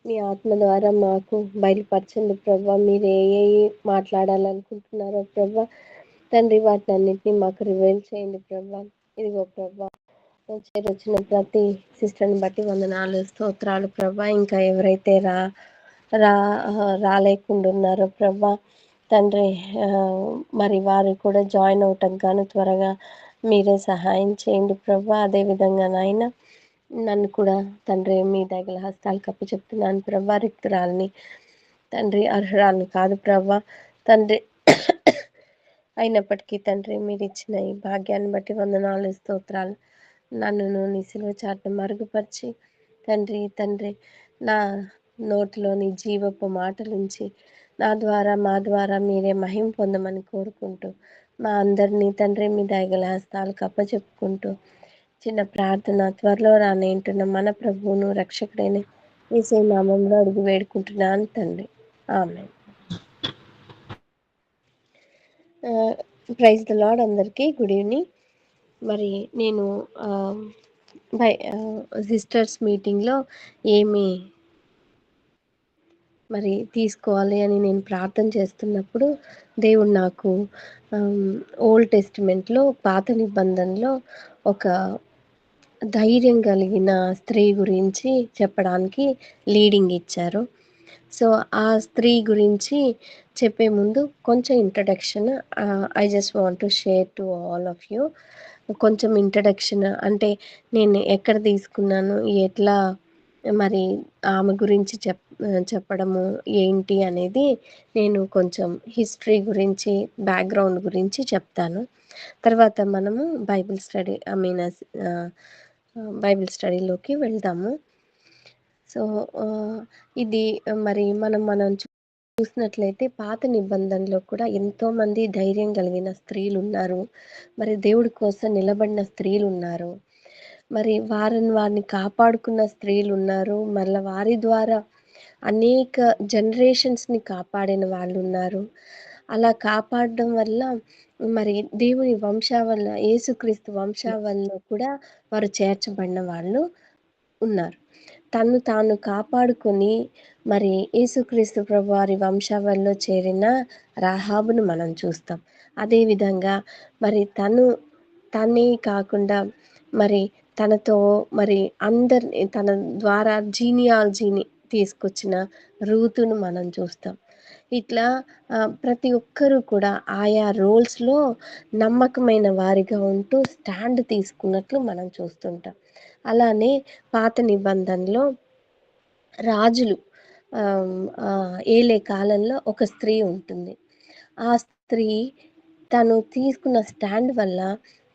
మీ ఆత్మ ద్వారా మాకు బయలుపరచండి ప్రభా. మీరు ఏ మాట్లాడాలనుకుంటున్నారో ప్రభా తండ్రి, వాటినన్నిటిని మాకు రివైల్ చేయండి ప్రభా. ఇదిగో ప్రభా, చేరొచ్చిన ప్రతి సిస్టర్ని బట్టి వందనాలు, స్తోత్రాలు ప్రభా. ఇంకా ఎవరైతే రా రాలేకుండా ఉన్నారో ప్రభా తండ్రి, మరి వారు కూడా జాయిన్ అవటం కానీ త్వరగా మీరే సహాయం చేయండి ప్రభా. అదేవిధంగా నాయన నన్ను కూడా తండ్రి మీ దగ్గర హస్తాలు కప్పి చెప్తున్నాను ప్రభా. రిక్తురాల్ని తండ్రి, అర్హురాల్ని కాదు ప్రభా తండ్రి. అయినప్పటికీ తండ్రి, మీరు ఇచ్చిన ఈ భాగ్యాన్ని బట్టి వందనాలు, స్తోత్రాలు. నన్ను నీ సిలువ చాటును మరుగుపరిచి తండ్రి నా నోటిలోని జీవపు మాటలుంచి నా ద్వారా మా ద్వారా మీరే మహిమ పొందమని కోరుకుంటూ మా అందరినీ తండ్రి మీ దయగల హస్తాలకు అప్పచెప్పుకుంటూ చిన్న ప్రార్థన త్వరలో రానేంటున్న మన ప్రభువును రక్షకుడైన యేసయ్య నామంలో అడిగి వేడుకుంటున్నాను తండ్రి, ఆమేన్. Praise the Lord. అందరికీ గుడ్ ఈవినింగ్. మరి నేను సిస్టర్స్ మీటింగ్లో ఏమి మరి తీసుకోవాలి అని నేను ప్రార్థన చేస్తున్నప్పుడు దేవుడు నాకు ఓల్డ్ టెస్టిమెంట్లో పాత నిబంధనలో ఒక ధైర్యం కలిగిన స్త్రీ గురించి చెప్పడానికి లీడింగ్ ఇచ్చారు. సో ఆ స్త్రీ గురించి చెప్పే ముందు కొంచెం introduction I just want to share to all of you. కొంచెం ఇంట్రడక్షన్ అంటే నేను ఎక్కడ తీసుకున్నాను, ఎట్లా మరి ఆమె గురించి చెప్పడము ఏంటి అనేది నేను కొంచెం హిస్టరీ గురించి, బ్యాక్గ్రౌండ్ గురించి చెప్తాను. తర్వాత మనము బైబిల్ స్టడీలోకి వెళ్దాము. సో ఇది మరి మనం చూసినట్లయితే పాత నిబంధనలో కూడా ఎంతోమంది ధైర్యం కలిగిన స్త్రీలు ఉన్నారు. మరి దేవుడి కోసం నిలబడిన స్త్రీలు ఉన్నారు. మరి వారిని కాపాడుకున్న స్త్రీలు ఉన్నారు. మళ్ళీ వారి ద్వారా అనేక జనరేషన్స్ని కాపాడిన వాళ్ళు ఉన్నారు. అలా కాపాడడం వల్ల మరి దేవుని వంశావళిలో, యేసుక్రీస్తు వంశావళిలో కూడా వారు చేర్చబడిన వాళ్ళు ఉన్నారు. తను తాను కాపాడుకొని మరి యేసుక్రీస్తు ప్రభు వారి వంశావళిలో చేరిన రాహాబును మనం చూస్తాం. అదేవిధంగా మరి తనే కాకుండా మరి తనతో మరి అందరిని తన ద్వారా జీనియాలజీని తీసుకొచ్చిన రూతును మనం చూస్తాం. ఇట్లా ప్రతి ఒక్కరూ కూడా ఆయా రోల్స్లో నమ్మకమైన వారిగా ఉంటూ స్టాండ్ తీసుకున్నట్లు మనం చూస్తుంటాం. అలానే పాత నిబంధనలో రాజులు ఏలే కాలంలో ఒక స్త్రీ ఉంటుంది. ఆ స్త్రీ తను తీసుకున్న స్టాండ్ వల్ల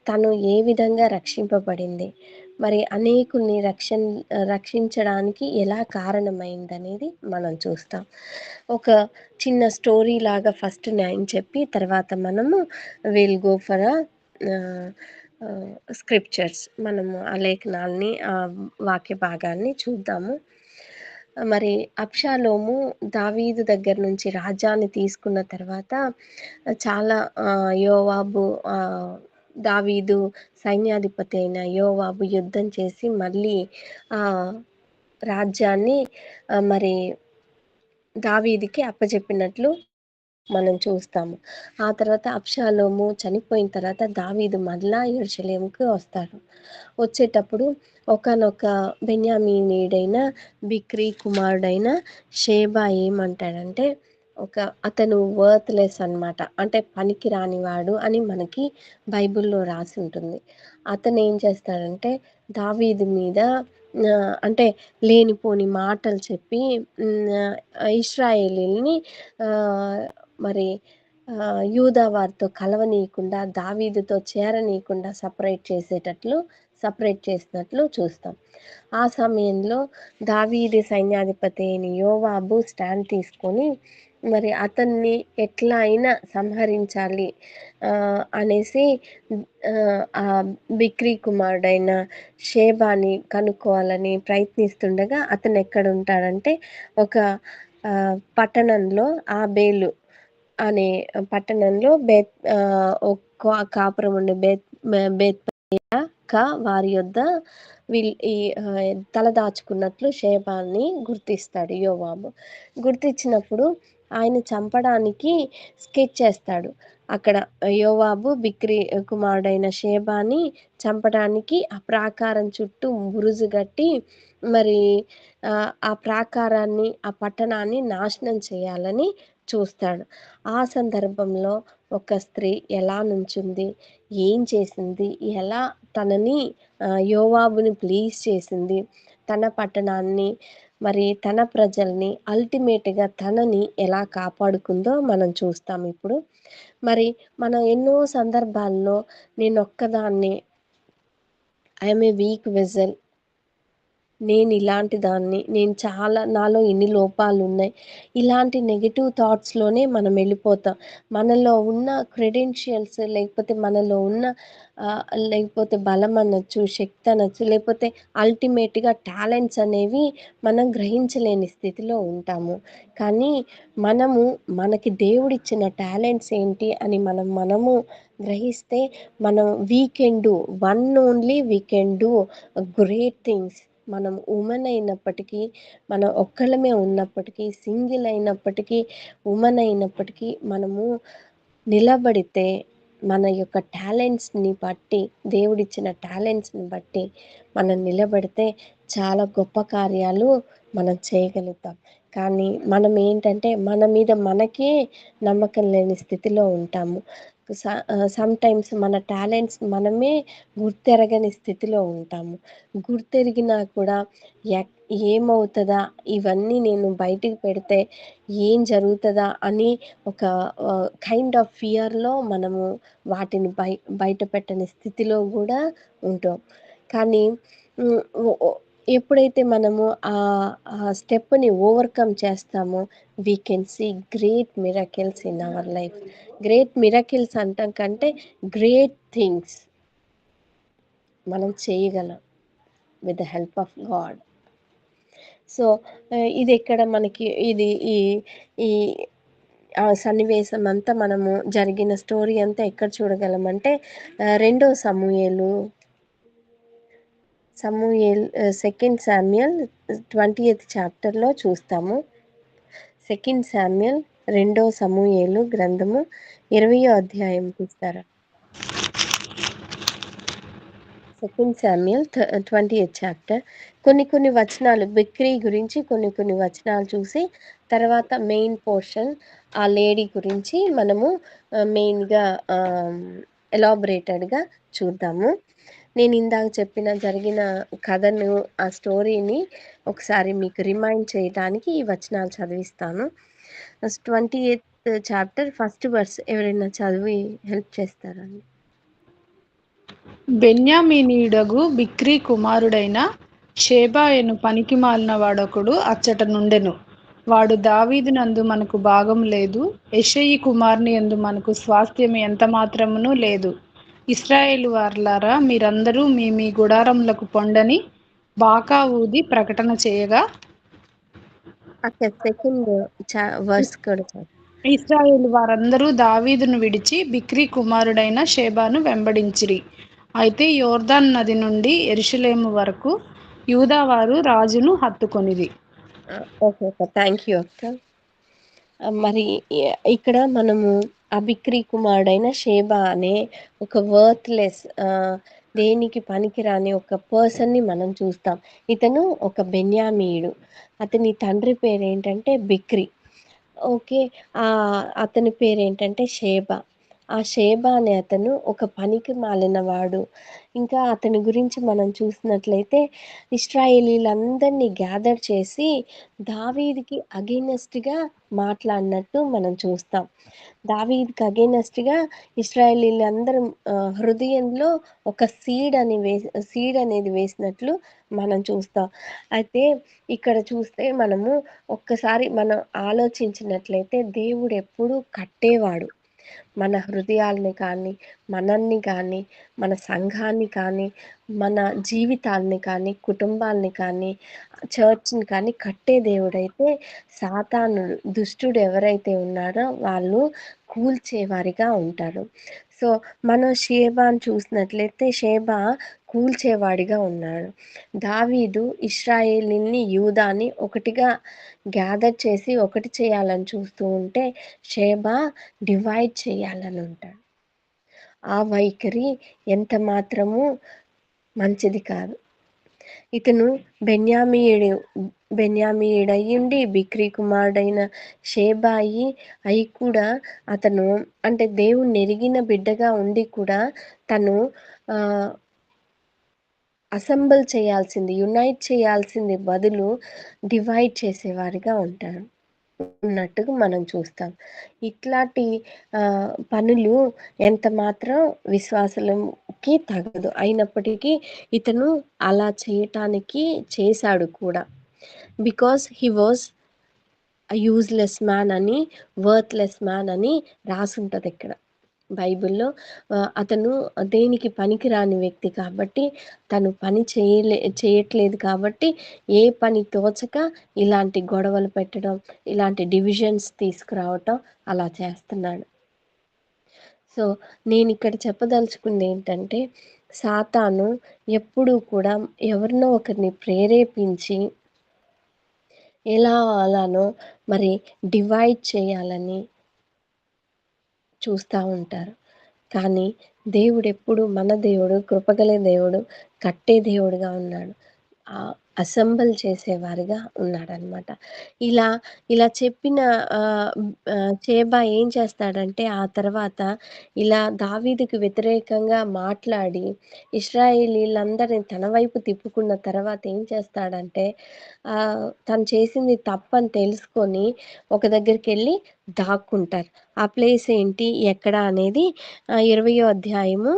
తను ఏ విధంగా రక్షింపబడింది, మరి అనేకుల్ని రక్షించడానికి ఎలా కారణమైందనేది మనం చూస్తాం. ఒక చిన్న స్టోరీ లాగా ఫస్ట్ నేను చెప్పి తర్వాత మనము విల్ గో ఫర్ స్క్రిప్చర్స్. మనము ఆ లేఖనాల్ని, ఆ వాక్య భాగాన్ని చూద్దాము. మరి అబ్షాలోము దావీదు దగ్గర నుంచి రాజ్యాన్ని తీసుకున్న తర్వాత చాలా యోవాబు, దావీదు సైన్యాధిపతి అయిన యోవాబు యుద్ధం చేసి మళ్ళీ రాజ్యాన్ని మరి దావీదుకి అప్పచెప్పినట్లు మనం చూస్తాము. ఆ తర్వాత అబ్షాలోము చనిపోయిన తర్వాత దావీదు మళ్ళా యెరూషలేముకు వస్తాడు. వచ్చేటప్పుడు ఒకానొక బెన్యామీనీయుడైన బిక్రీ కుమారుడైన షేబా ఏమంటాడంటే, అతను వర్త్లెస్ అన్నమాట, అంటే పనికి రానివాడు అని మనకి బైబిల్లో రాసి ఉంటుంది. అతను ఏం చేస్తాడంటే దావీదు మీద అంటే లేనిపోని మాటలు చెప్పి ఇశ్రాయేలీల్ని మరి యూదా వారితో కలవనీయకుండా, దావీదుతో చేరనీయకుండా సపరేట్ చేసినట్లు చూస్తాం. ఆ సమయంలో దావీదు సైన్యాధిపతి అయిన యోవాబు స్టాండ్ తీసుకొని మరి అతన్ని ఎట్లా అయినా సంహరించాలి అనేసి ఆ బిక్రీ కుమారుడైన షేబాని కనుక్కోవాలని ప్రయత్నిస్తుండగా అతను ఎక్కడ ఉంటాడంటే ఒక పట్టణంలో, ఆబేలు అనే పట్టణంలో కాపురం ఉండే బేత్ రాక వారి యొద్ద తల దాచుకున్నట్లు షేబాని గుర్తిస్తాడు యోవాబు. గుర్తించినప్పుడు ఆయన చంపడానికి స్కెచ్ చేస్తాడు. అక్కడ యోవాబు బిక్రీ కుమారుడైన షేబాని చంపడానికి ఆ ప్రాకారం చుట్టూ బురుజు గట్టి మరి ఆ ప్రాకారాన్ని, ఆ పట్టణాన్ని నాశనం చేయాలని చూస్తాడు. ఆ సందర్భంలో ఒక స్త్రీ ఎలా నుంచుంది, ఏం చేసింది, ఎలా తనని యోవాబుని ప్లీజ్ చేసింది, తన పట్టణాన్ని మరి తన ప్రజల్ని అల్టిమేట్గా తనని ఎలా కాపాడుకుందో మనం చూస్తాం ఇప్పుడు. మరి మనం ఎన్నో సందర్భాల్లో నేనొక్కదాన్ని, ఐఎమ్ ఏ వీక్ వెజల్, నేను ఇలాంటి దాన్ని, నేను చాలా, నాలో ఇన్ని లోపాలు ఉన్నాయి, ఇలాంటి నెగిటివ్ థాట్స్లోనే మనం వెళ్ళిపోతాం. మనలో ఉన్న క్రెడెన్షియల్స్, లేకపోతే మనలో ఉన్న లేకపోతే బలం అనొచ్చు, శక్తి అనొచ్చు, లేకపోతే అల్టిమేట్గా టాలెంట్స్ అనేవి మనం గ్రహించలేని స్థితిలో ఉంటాము. కానీ మనకి దేవుడిచ్చిన టాలెంట్స్ ఏంటి అని మనము గ్రహిస్తే మనం we can do, one only we can do great things. మనం ఉమెన్ అయినప్పటికీ, మనం ఒక్కళ్ళమే ఉన్నప్పటికీ, సింగిల్ అయినప్పటికీ, ఉమెన్ అయినప్పటికీ మనము నిలబడితే, మన యొక్క టాలెంట్స్ని బట్టి, దేవుడిచ్చిన టాలెంట్స్ని బట్టి మనం నిలబడితే చాలా గొప్ప కార్యాలు మనం చేయగలుగుతాం. కానీ మనం ఏంటంటే మన మీద మనకే నమ్మకం లేని స్థితిలో ఉంటాము. సమ్టైమ్స్ మన టాలెంట్స్ మనమే గుర్తెరగని స్థితిలో ఉంటాము. గుర్తెరిగినా కూడా ఏమవుతుందా, ఇవన్నీ నేను బయటికి పెడితే ఏం జరుగుతుందా అని ఒక కైండ్ ఆఫ్ ఫియర్లో మనము వాటిని బయట పెట్టని స్థితిలో కూడా ఉంటాం. కానీ ఎప్పుడైతే మనము ఆ స్టెప్ని ఓవర్కమ్ చేస్తామో we can see great miracles in our life. Great miracles అంటాం కంటే గ్రేట్ థింగ్స్ మనం చేయగలం with the help of God. So ఇది ఇక్కడ మనకి ఈ ఈ సన్నివేశం అంతా మనము జరిగిన స్టోరీ అంతా ఎక్కడ చూడగలమంటే 2 సమూయేలు 2 శామ్యూయల్ 20th చాప్టర్లో చూస్తాము. 2 శామ్యూయల్ 2 సమూయేలు గ్రంథము 20వ అధ్యాయం చూస్తారా? 2 శామ్యూయల్ 20th చాప్టర్. కొన్ని వచనాలు బిక్రీ గురించి కొన్ని వచనాలు చూసి తర్వాత మెయిన్ పోర్షన్ ఆ లేడీ గురించి మనము మెయిన్గా ఎలాబరేటెడ్గా చూద్దాము. నేను ఇందాక జరిగిన కథను, ఆ స్టోరీని ఒకసారి మీకు రిమైండ్ చేయడానికి ఈ వచనాలు చదివిస్తాను. 20th చాప్టర్ 1st వర్స్ ఎవరైనా చదివి హెల్ప్ చేస్తారండి? బెన్యామీనీయుడగు బిక్రీ కుమారుడైన షేబాయను పనికిమాలిన వాడొకడు అచ్చట నుండెను. వాడు దావీదునందు మనకు భాగం లేదు, యెషయి కుమారుని యందు మనకు స్వాస్థ్యము ఎంత మాత్రమును లేదు. ఇశ్రాయేలు వారలారా, మీరందరూ మీ మీ గుడారములకు పొండని బాకా ఊది ప్రకటన చేయగా, సెకండ్ వర్స్ కూడా చదువు. ఇశ్రాయేలు వారందరూ దావీదును విడిచి బిక్రీ కుమారుడైన షేబాను వెంబడించిరి. అయితే యోర్దాను నది నుండి యెరూషలేము వరకు యూదావారు రాజును హత్తుకొనిరి. ఓకే అక్క, థ్యాంక్ యూ అక్క. మరి ఇక్కడ మనము ఆ బిక్రీ కుమారుడైన షేబా అనే ఒక వర్త్లెస్, దేనికి పనికిరాని ఒక పర్సన్ని మనం చూస్తాం. ఇతను ఒక బెన్యామీయుడు. అతని తండ్రి పేరు ఏంటంటే బిక్రీ. ఓకే, అతని పేరేంటంటే షేబా. ఆ షేబా అనే అతను ఒక పనికి మాలినవాడు. ఇంకా అతని గురించి మనం చూసినట్లయితే ఇశ్రాయేలీలందరినీ గ్యాదర్ చేసి దావీదుకి అగైనెస్ట్గా మాట్లాడినట్టు మనం చూస్తాం. దావీదుకి అగైనెస్ట్గా ఇశ్రాయేలీలందరూ హృదయంలో ఒక సీడ్ అనేది వేసినట్లు మనం చూస్తాం. అయితే ఇక్కడ చూస్తే మనము ఒక్కసారి మనం ఆలోచించినట్లయితే దేవుడు ఎప్పుడూ కట్టేవాడు. మన హృదయాల్ని కానీ, మనల్ని కానీ, మన సంఘాన్ని కానీ, మన జీవితాల్ని కానీ, కుటుంబాల్ని కానీ, చర్చ్ని కానీ కట్టే దేవుడైతే సాతానుడు, దుష్టుడు ఎవరైతే ఉన్నారో వాళ్ళు కూల్చేవారిగా ఉంటారు. సో మనం షేబాను చూసినట్లయితే షేబా కూల్చేవాడిగా ఉన్నాడు. దావీదు ఇశ్రాయేలీని యూదాని ఒకటిగా గ్యాదర్ చేసి ఒకటి చేయాలని చూస్తూ ఉంటే షేబా డివైడ్ చేయాలని ఉంటాడు. ఆ వైఖరి ఎంత మాత్రము మంచిది కాదు. ఇతను బెన్యామీయుడయ్యుండి బిక్రీ కుమారుడైన షేబాయి అయి కూడా అతను అంటే దేవుణ్ణి ఎరిగిన బిడ్డగా ఉండి కూడా తను అసెంబుల్ చేయాల్సింది, యునైట్ చేయాల్సింది బదులు డివైడ్ చేసేవారిగా ఉంటాడు ఉన్నట్టుగా మనం చూస్తాం. ఇట్లాంటి పనులు ఎంత మాత్రం విశ్వాసులకి తగదు. అయినప్పటికీ ఇతను అలా చేయటానికి చేశాడు కూడా. Because he was useless man అని, వర్త్లెస్ మ్యాన్ అని రాసుంటది ఇక్కడ బైబిల్లో. అతను దేనికి పనికిరాని వ్యక్తి కాబట్టి, తను పని చేయట్లేదు కాబట్టి ఏ పని తోచక ఇలాంటి గొడవలు పెట్టడం, ఇలాంటి డివిజన్స్ తీసుకురావటం అలా చేస్తున్నాడు. సో నేను ఇక్కడ చెప్పదలుచుకుంది ఏంటంటే, సాతాను ఎప్పుడూ కూడా ఎవరినో ఒకరిని ప్రేరేపించి అలానో మరి డివైడ్ చేయాలని చూస్తూ ఉంటారు. కానీ దేవుడెప్పుడు మన దేవుడు కృపగల దేవుడు, కట్టే దేవుడుగా ఉన్నాడు. అసెంబుల్ చేసేవారిగా ఉన్నాడనమాట. ఇలా చెప్పిన షేబా ఏం చేస్తాడంటే ఆ తర్వాత ఇలా దావీదుకి వ్యతిరేకంగా మాట్లాడి ఇశ్రాయేలీలందరిని తన వైపు తిప్పుకున్న తర్వాత ఏం చేస్తాడంటే తను చేసింది తప్పని తెలుసుకొని ఒక దగ్గరికి వెళ్ళి దాక్కుంటారు. ఆ ప్లేస్ ఏంటి, ఎక్కడ అనేది 20వ అధ్యాయము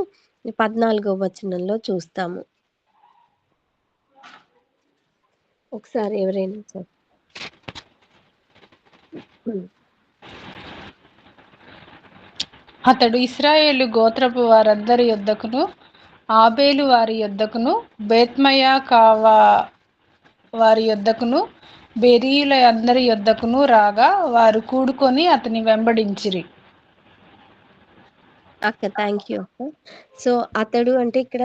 14వ వచనంలో చూస్తాము. ఒకసారి ఎవరైనా సార్. అతడు ఇశ్రాయేలు గోత్రపు వారందరి యొద్దకును, ఆబేలు వారి యొద్దకును, బేత్మయ కావా వారి యొద్దకును, బెరీయుల అందరి యొద్దకును రాగా వారు కూడుకొని అతని వెంబడించిరి. అక్క థ్యాంక్ యూ అక్క. సో అతడు అంటే ఇక్కడ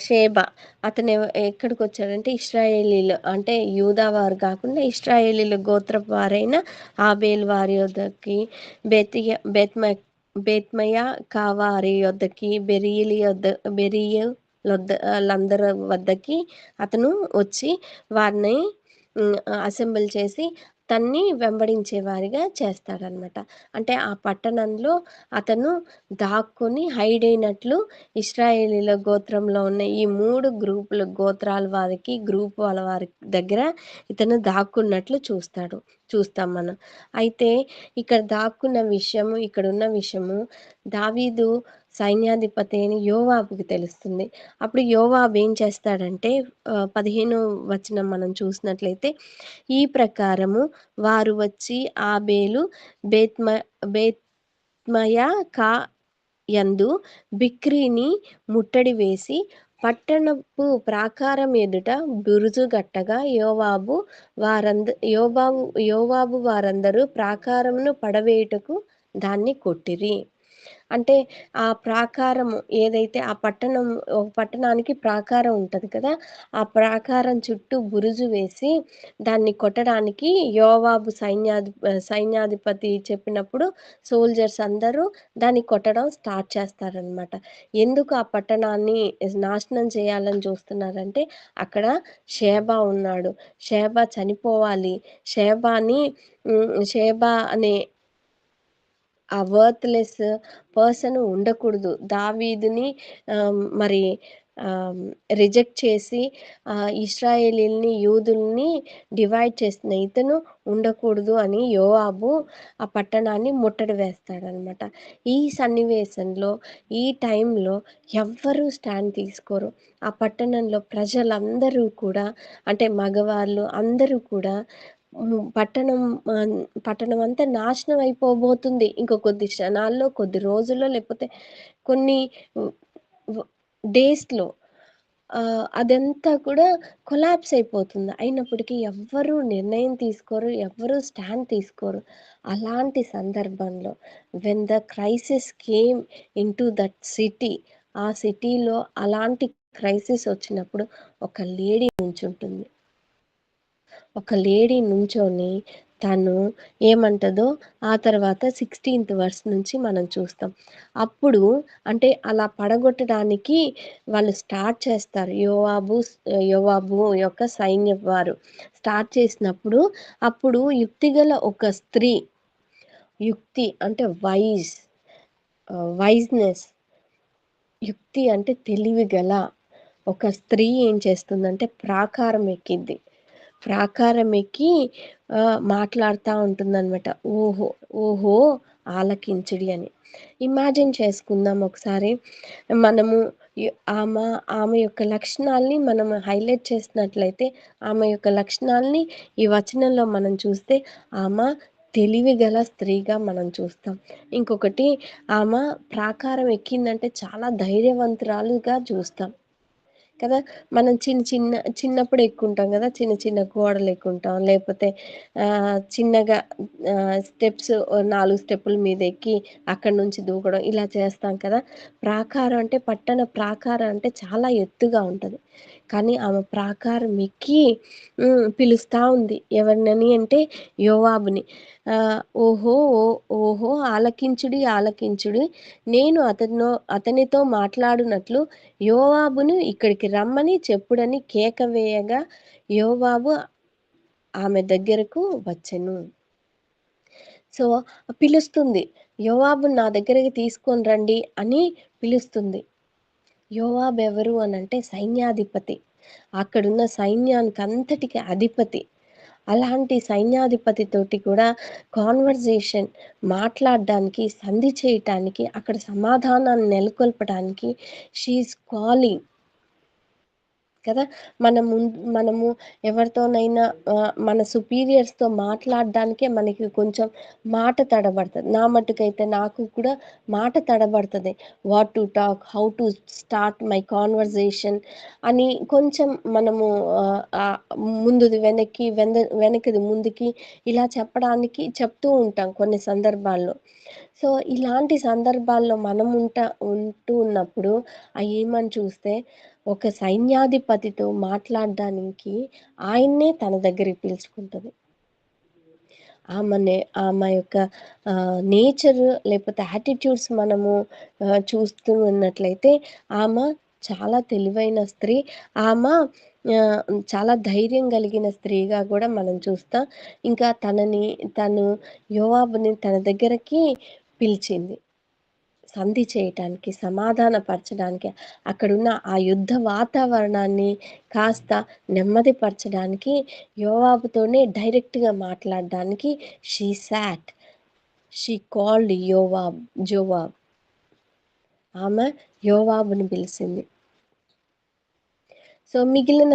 షేబా అతను ఎక్కడికి వచ్చాడంటే ఇశ్రాయేలీలు అంటే యూదా వారు కాకుండా ఇశ్రాయేలీల గోత్రపు వారైన ఆబేల్ వారి వద్దకి, బేత్మయ కావారి వద్దకి, బెరీయులందరి వద్దకి అతను వచ్చి వారిని అసెంబుల్ చేసి తన్ని వెంబడించే వారిగా చేస్తాడనమాట. అంటే ఆ పట్టణంలో అతను దాక్కొని హైడ్ అయినట్లు ఇశ్రాయేలీల గోత్రంలో ఉన్న ఈ 3 గోత్రాల వారికి, గ్రూప్ వాళ్ళ వారి దగ్గర ఇతను దాక్కున్నట్లు చూస్తాం మనం. అయితే ఇక్కడ దాక్కున్న విషయము, ఇక్కడున్న విషయము దావీదు సైన్యాధిపతి అయిన యోవాబుకి తెలుస్తుంది. అప్పుడు యోవాబు ఏం చేస్తాడంటే 15వ వచనం మనం చూసినట్లయితే, ఈ ప్రకారము వారు వచ్చి ఆబేలు, బేత్మయకా యందు బిక్రీని ముట్టడి వేసి పట్టణపు ప్రాకారం ఎదుట బురుజుగట్టగా యోవాబు వారందరూ ప్రాకారమును పడవేయుటకు దాన్ని కొట్టిరి. అంటే ఆ ప్రాకారము ఏదైతే ఆ పట్టణానికి ప్రాకారం ఉంటుంది కదా, ఆ ప్రాకారం చుట్టూ బురుజు వేసి దాన్ని కొట్టడానికి యోవాబు సైన్యాధిపతి చెప్పినప్పుడు సోల్జర్స్ అందరూ దాన్ని కొట్టడం స్టార్ట్ చేస్తారనమాట. ఎందుకు ఆ పట్టణాన్ని నాశనం చేయాలని చూస్తున్నారంటే అక్కడ షేబా ఉన్నాడు, షేబా చనిపోవాలి, షేబా అనే ఆ వర్త్లెస్ పర్సన్ ఉండకూడదు. దావీదుని మరి రిజెక్ట్ చేసి ఇశ్రాయేలీల్ని, యూదుల్ని డివైడ్ చేసిన ఇతను ఉండకూడదు అని యోవాబు ఆ పట్టణాన్ని ముట్టడి వేస్తాడనమాట. ఈ సన్నివేశంలో, ఈ టైంలో ఎవ్వరూ స్టాండ్ తీసుకోరు. ఆ పట్టణంలో ప్రజలందరూ కూడా అంటే మగవాళ్ళు అందరూ కూడా పట్టణం అంతా నాశనం అయిపోబోతుంది ఇంకో కొద్ది క్షణాల్లో, కొద్ది రోజుల్లో, లేకపోతే కొన్ని డేస్లో అదంతా కూడా కొలాప్స్ అయిపోతుంది. అయినప్పటికీ ఎవ్వరూ నిర్ణయం తీసుకోరు, ఎవ్వరూ స్టాండ్ తీసుకోరు. అలాంటి సందర్భంలో when the crisis came into that city, ఆ సిటీలో అలాంటి క్రైసిస్ వచ్చినప్పుడు ఒక లేడీ నుంచుంటుంది. ఒక లేడీ నుంచొని తను ఏమంటదో ఆ తర్వాత 16th వర్స్ నుంచి మనం చూస్తాం. అప్పుడు అంటే అలా పడగొట్టడానికి వాళ్ళు స్టార్ట్ చేస్తారు. యోవాబు యొక్క సైన్యం వారు స్టార్ట్ చేసినప్పుడు, అప్పుడు యుక్తిగల ఒక స్త్రీ, యుక్తి అంటే వైజ్‌నెస్, యుక్తి అంటే తెలివి గల ఒక స్త్రీ ఏం చేస్తుందంటే ప్రాకారం ఎక్కిద్ది. ప్రాకారం ఎక్కి మాట్లాడుతా ఉంటుందనమాట. ఓహో! ఓహో! ఆలకించుడి అని. ఇమాజిన్ చేసుకుందాం ఒకసారి. మనము యు ఆమ ఆమె యొక్క లక్షణాల్ని మనం హైలైట్ చేసినట్లయితే, ఆమె యొక్క లక్షణాల్ని ఈ వచనంలో మనం చూస్తే, ఆమ తెలివిగల స్త్రీగా మనం చూస్తాం. ఇంకొకటి, ఆమ ప్రాకారం ఎక్కిందంటే చాలా ధైర్యవంతురాలుగా చూస్తాం కదా! మనం చిన్నప్పుడు ఎక్కుంటాం గదా! చిన్న చిన్న గోడలు ఎక్కుంటాం. లేపోతే చిన్నగా స్టెప్స్ 4 స్టెప్పుల మీద ఎక్కి అక్కడి నుంచి దూకడం ఇలా చేస్తాం కదా! ప్రాకారం అంటే పట్టణ ప్రాకారం అంటే చాలా ఎత్తుగా ఉంటది. కానీ ఆమె ప్రాకారం ఎక్కి పిలుస్తా ఉంది. ఎవరినని అంటే యోవాబుని. ఓహో! ఓహో! ఆలకించుడి, ఆలకించుడి. నేను అతనితో మాట్లాడునట్లు యోవాబును ఇక్కడికి రమ్మని చెప్పుడని కేక వేయగా యోవాబు ఆమె దగ్గరకు వచ్చెను. సో, పిలుస్తుంది. యోవాబుని నా దగ్గరికి తీసుకొని రండి అని పిలుస్తుంది. యోవాబు ఎవరు అనంటే సైన్యాధిపతి. అక్కడున్న సైన్యానికంతటికి అధిపతి. అలాంటి సైన్యాధిపతితోటి కూడా కాన్వర్జేషన్ మాట్లాడడానికి, సంధి చేయటానికి, అక్కడ సమాధానాన్ని నెలకొల్పడానికి షీ ఈజ్ కాలింగ్ కదా! మనము ఎవరితోనైనా మన సుపీరియర్స్‌తో మాట్లాడడానికే మనకి కొంచెం మాట తడబడతది. నా మట్టుకైతే నాకు కూడా మాట తడబడతది. What to talk, how to start my conversation అని కొంచెం మనము ముందుది వెనక్కి, వెనకది ముందుకి ఇలా చెప్తూ ఉంటాం కొన్ని సందర్భాల్లో. సో, ఇలాంటి సందర్భాల్లో మనం ఉంటూ ఉన్నప్పుడు ఏమని చూస్తే, ఒక సైన్యాధిపతితో మాట్లాడడానికి ఆయన్నే తన దగ్గరికి పిలుచుకుంటది. ఆమె యొక్క నేచర్ లేకపోతే యాటిట్యూడ్స్ మనము చూస్తూ ఉన్నట్లయితే, ఆమె చాలా తెలివైన స్త్రీ. ఆమె చాలా ధైర్యం కలిగిన స్త్రీగా కూడా మనం చూస్తాం. ఇంకా తను యోవాబుని తన దగ్గరకి పిలిచింది. సంధి చేయటానికి, సమాధానపరచడానికి, అక్కడున్న ఆ యుద్ధ వాతావరణాన్ని కాస్త నెమ్మదిపరచడానికి, యోవాబుతోనే డైరెక్ట్‌గా మాట్లాడడానికి షీ కాల్డ్ జోవాబ్. ఆమె యోవాబుని పిలిసింది. సో, మిగిలిన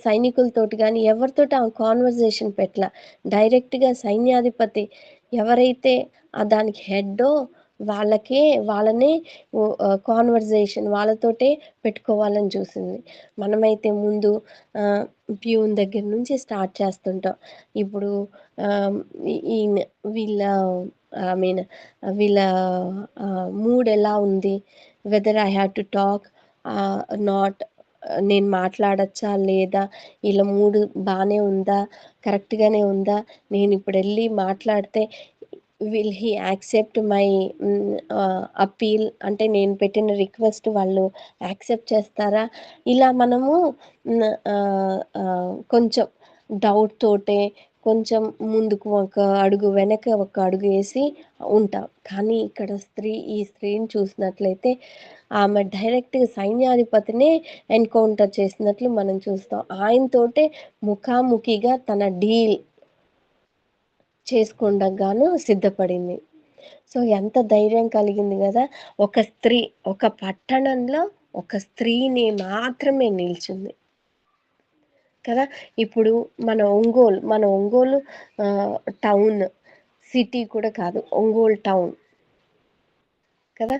సైనికులతోటి గానీ ఎవరితోటి ఆమె కాన్వర్జేషన్ పెట్టలా. డైరెక్ట్‌గా సైన్యాధిపతి ఎవరైతే దానికి హెడ్డో వాళ్ళనే కాన్వర్జేషన్ వాళ్ళతోటే పెట్టుకోవాలని చూసింది. మనమైతే ముందు ఆహ్, ప్యూన్ దగ్గర నుంచి స్టార్ట్ చేస్తుంటాం. ఇప్పుడు ఆహ్, ఈయన వీళ్ళ ఐ మీన్ వీళ్ళ మూడ్ ఎలా ఉంది? Weather I have to talk not, నేను మాట్లాడొచ్చా లేదా? ఈళ్ళ మూడు బానే ఉందా? కరెక్ట్‌గానే ఉందా? నేనిప్పుడెళ్ళి మాట్లాడితే will he accept my appeal, అంటే నేను పెట్టిన రిక్వెస్ట్ వాళ్ళు యాక్సెప్ట్ చేస్తారా? ఇలా మనము కొంచెం డౌట్ తోటే కొంచెం ముందుకు ఒక అడుగు, వెనక ఒక అడుగు ఏసి ఉంటాం. కానీ ఇక్కడ ఈ స్త్రీని చూసినట్లయితే ఆమె డైరెక్ట్‌గా సైన్యాధిపతినే ఎన్‌కౌంటర్ చేసినట్లు మనం చూస్తాం. ఆయనతోటే ముఖాముఖిగా తన డీల్ చేసుకోవడానికి గాను సిద్ధపడింది. సో, ఎంత ధైర్యం కలిగింది గదా! ఒక స్త్రీ, ఒక పట్టణంలో ఒక స్త్రీని మాత్రమే నిల్చుంది కదా! ఇప్పుడు మన ఒంగోలు టౌన్, సిటీ కూడా కాదు. ఒంగోలు టౌన్. కదా!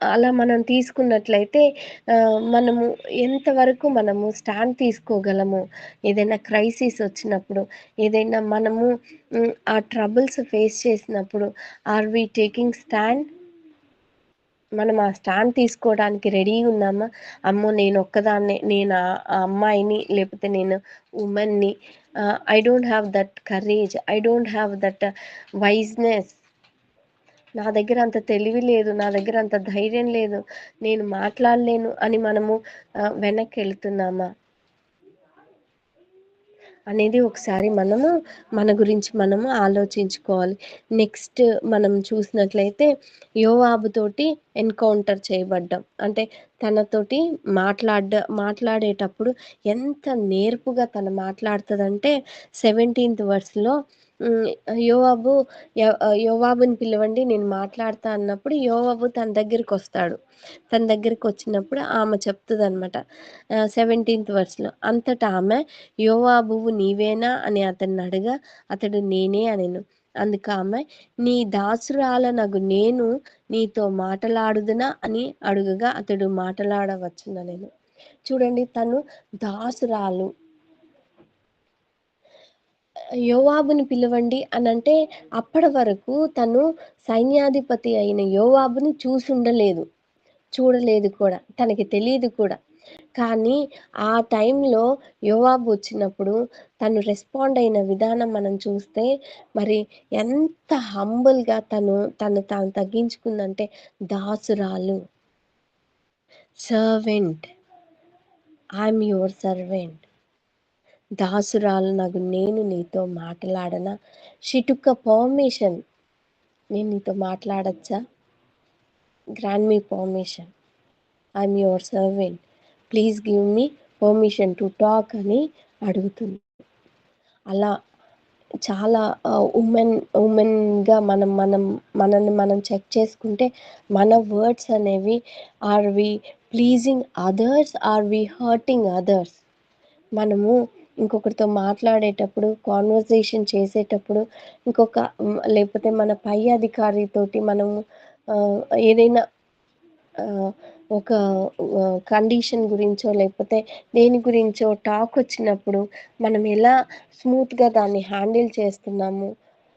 అలా మనం తీసుకున్నట్లయితే మనము ఎంతవరకు మనము స్టాండ్ తీసుకోగలము, ఏదైనా క్రైసిస్ వచ్చినప్పుడు, ఏదైనా మనము ఆ ట్రబుల్స్ ఫేస్ చేసినప్పుడు, ఆర్ వి టేకింగ్ స్టాండ్? మనం ఆ స్టాండ్ తీసుకోవడానికి రెడీగా ఉన్నామా? అమ్మో! నేనొక్కదాన్నే, నేను ఆ అమ్మాయిని, లేకపోతే నేను వుమెన్‌ని, I don't have that courage, I don't have that wiseness, నా దగ్గర అంత తెలివి లేదు, నా దగ్గర అంత ధైర్యం లేదు, నేను మాట్లాడలేను అని మనము వెనక్కెళ్తున్నామా అనేది ఒకసారి మనము మన గురించి మనము ఆలోచించుకోవాలి. నెక్స్ట్ మనం చూసినట్లయితే యోవాబుతోటి ఎన్కౌంటర్ చేయబడ్డం. అంటే తనతోటి మాట్లాడేటప్పుడు ఎంత నేర్పుగా తను మాట్లాడుతదంటే 17th వర్స్‌లో యోవాబు యోవాబుని పిలవండి నేను మాట్లాడతా అన్నప్పుడు యోవాబు తన దగ్గరికొస్తాడు. తన దగ్గరికొచ్చినప్పుడు ఆమె చెప్తదనమాట 17th వర్స్‌లో. అంతటా ఆమె యోవాబువు నీవేనా అని అతన్నడగా అతడు నేనే అనెను. అందుకామె నీ దాసురాలనగు నేను నీతో మాటలాడుదునా అని అడుగగా అతడు మాటలాడవచ్చుననెను. చూడండి, తను దాసురాలు. యోవాబుని పిలవండి అనంటే అప్పటి వరకు తను సైన్యాధిపతి అయిన యోవాబుని చూడలేదు కూడా. తనకి తెలీదు కూడా. కానీ ఆ టైంలో యోవాబు వచ్చినప్పుడు తను రెస్పాండ్ అయిన విధానం మనం చూస్తే మరి ఎంత హంబుల్‌గా తను తాను తగ్గించుకుందంటే, దాసురాలు, సర్వెంట్, ఐయామ్ యువర్ సర్వెంట్, దాసురాలునగు నేను నీతో మాటలాడనా? She took a permission. నేను నీతో మాట్లాడొచ్చా? Grant me permission. I'm your servant. Please give me permission to talk అని అడుగుతుంది. అలా చాలా ఉమెన్‌గా మనల్ని మనం చెక్ చేసుకుంటే మన వర్డ్స్ అనేవి, are we pleasing others, are we hurting others? మనము ఇంకొకరితో మాట్లాడేటప్పుడు, కాన్వర్జేషన్ చేసేటప్పుడు, లేకపోతే మన పై అధికారితోటి మనము ఏదైనా ఒక కండిషన్ గురించో లేకపోతే దేని గురించో టాక్ వచ్చినప్పుడు మనం ఎలా స్మూత్‌గా దాన్ని హ్యాండిల్ చేస్తున్నాము,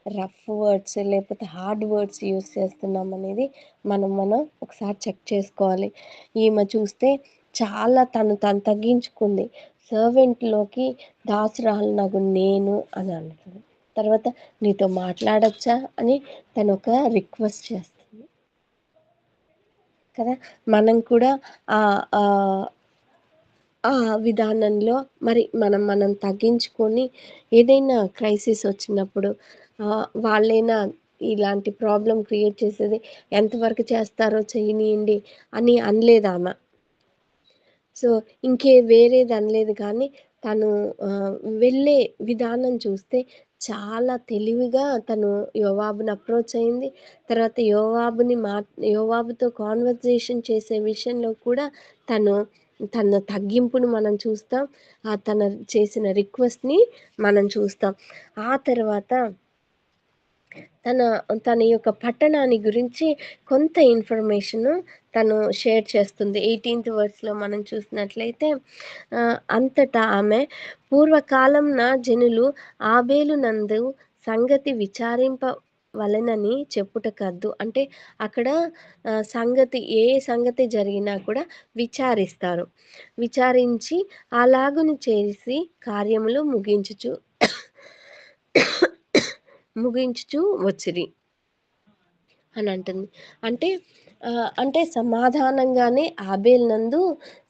రఫ్ వర్డ్స్ లేకపోతే హార్డ్ వర్డ్స్ యూజ్ చేస్తున్నామనేది మనం ఒకసారి చెక్ చేసుకోవాలి. ఈమె చూస్తే చాలా తను తగ్గించుకుంది. సర్వెంట్‌లోకి దాసురాలునగు నేను అని అంటుంది. తర్వాత నీతో మాట్లాడొచ్చా అని తనొక రిక్వెస్ట్ చేస్తుంది కదా! మనం కూడా ఆహ్, ఆహ్, ఆ విధానంలో మరి మనం తగ్గించుకొని ఏదైనా క్రైసిస్ వచ్చినప్పుడు వాళ్ళైనా ఇలాంటి ప్రాబ్లమ్ క్రియేట్ చేసేది, ఎంతవరకు చేస్తారో చేయనీయండి అని అనలేదామె. సో, వేరేది అనలేదు కానీ తను వెళ్ళే విధానం చూస్తే చాలా తెలివిగా తను యోవాబుని అప్రోచ్ అయింది. తర్వాత యోవాబుతో కాన్వర్జేషన్ చేసే విషయంలో కూడా తను తన తగ్గింపును మనం చూస్తాం. తను చేసిన రిక్వెస్ట్‌ని మనం చూస్తాం. ఆ తర్వాత తన తన యొక్క పట్టణాన్ని గురించి కొంత ఇన్ఫర్మేషను తను షేర్ చేస్తుంది. 18th వర్స్‌లో మనం చూసినట్లయితే అంతటా ఆమె పూర్వకాలంన జనులు ఆబేలునందు సంగతి విచారింపవలెనని చెప్పుటకద్దు. అంటే అక్కడ ఏ సంగతి జరిగినా కూడా విచారిస్తారు. విచారించి అలాగున చేసి కార్యములు ముగించుచు వచ్చిరి అని అంటుంది. అంటే సమాధానంగానే ఆబేల్ నందు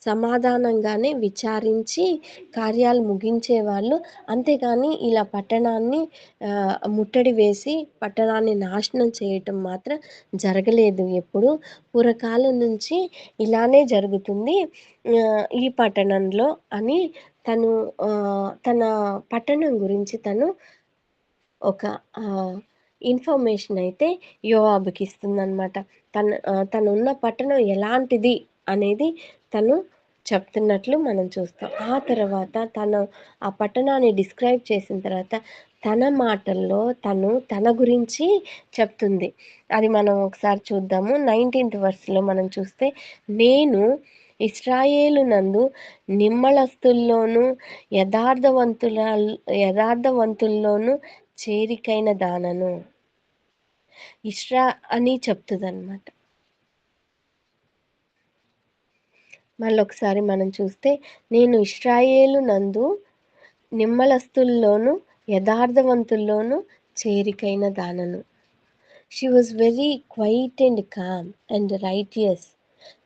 సమాధానంగానే విచారించి కార్యాలు ముగించేవాళ్ళు. అంతేగాని ఇలా పట్టణాన్ని ముట్టడి వేసి పట్టణాన్ని నాశనం చేయటం మాత్రం జరగలేదు ఎప్పుడు. పూర్వకాలం నుంచి ఇలానే జరుగుతుంది ఈ పట్టణంలో అని తన పట్టణం గురించి తను ఒక ఇన్ఫర్మేషన్ అయితే యోవాబుకి ఇస్తుందనమాట. తనున్న పట్టణం ఎలాంటిది అనేది తను చెప్తున్నట్లు మనం చూస్తాం. ఆ తర్వాత తను ఆ పట్టణాన్ని డిస్క్రైబ్ చేసిన తర్వాత తన మాటల్లో తను తన గురించి చెప్తుంది. అది మనం ఒకసారి చూద్దాము. 19th వర్స్‌లో మనం చూస్తే, నేను ఇశ్రాయేలునందు నిమ్మళస్తుల్లోనూ యథార్థవంతుల్లోనూ చేరికైన దానను. ఇష్రా అని చెప్తుందనమాట. మళ్ళొకసారి మనం చూస్తే, నేను ఇశ్రాయేలు నందు నిమ్మళస్తుల్లోనూ యథార్థవంతుల్లోనూ చేరికైన దానను. She was very quiet and calm and righteous.